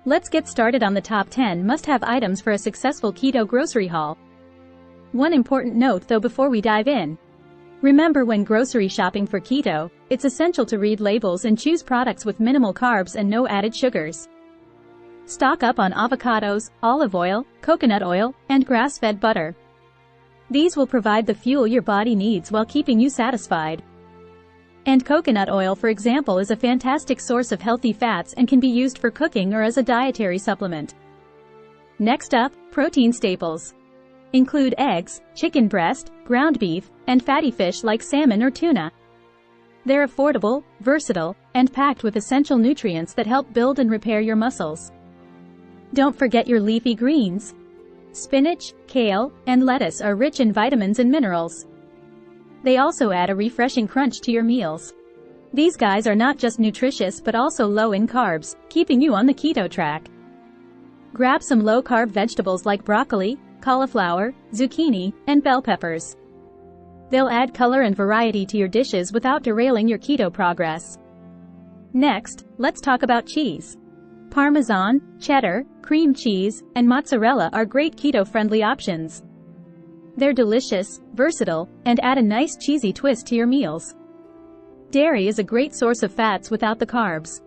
Let's get started on the top 10 must-have items for a successful keto grocery haul. One important note though before we dive in. Remember, when grocery shopping for keto, it's essential to read labels and choose products with minimal carbs and no added sugars. Stock up on avocados, olive oil, coconut oil, and grass-fed butter. These will provide the fuel your body needs while keeping you satisfied. And coconut oil, for example, is a fantastic source of healthy fats and can be used for cooking or as a dietary supplement. Next up, protein staples. Include eggs, chicken breast, ground beef, and fatty fish like salmon or tuna. They're affordable, versatile, and packed with essential nutrients that help build and repair your muscles. Don't forget your leafy greens. Spinach, kale, and lettuce are rich in vitamins and minerals. They also add a refreshing crunch to your meals. These guys are not just nutritious but also low in carbs, keeping you on the keto track. Grab some low-carb vegetables like broccoli, cauliflower, zucchini, and bell peppers. They'll add color and variety to your dishes without derailing your keto progress. Next, let's talk about cheese. Parmesan, cheddar, cream cheese, and mozzarella are great keto-friendly options. They're delicious, versatile, and add a nice cheesy twist to your meals. Dairy is a great source of fats without the carbs.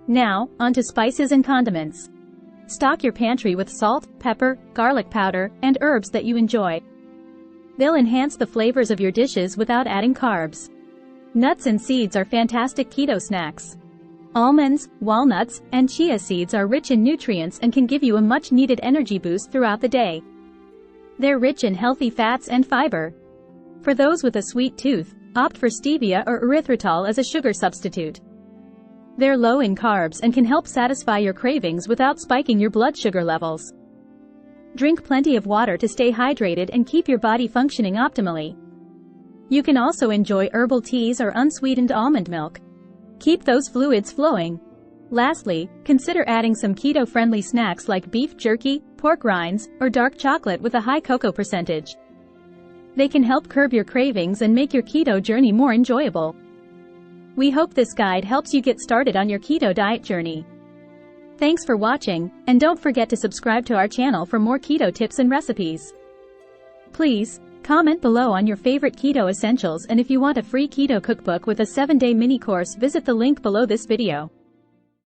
Now, onto spices and condiments. Stock your pantry with salt, pepper, garlic powder, and herbs that you enjoy. They'll enhance the flavors of your dishes without adding carbs. Nuts and seeds are fantastic keto snacks. Almonds, walnuts, and chia seeds are rich in nutrients and can give you a much-needed energy boost throughout the day. They're rich in healthy fats and fiber. For those with a sweet tooth, opt for stevia or erythritol as a sugar substitute. They're low in carbs and can help satisfy your cravings without spiking your blood sugar levels. Drink plenty of water to stay hydrated and keep your body functioning optimally. You can also enjoy herbal teas or unsweetened almond milk. Keep those fluids flowing. Lastly, consider adding some keto-friendly snacks like beef jerky, pork rinds, or dark chocolate with a high cocoa percentage. They can help curb your cravings and make your keto journey more enjoyable. We hope this guide helps you get started on your keto diet journey. Thanks for watching, and don't forget to subscribe to our channel for more keto tips and recipes. Please, comment below on your favorite keto essentials, and if you want a free keto cookbook with a 7-day mini course, visit the link below this video.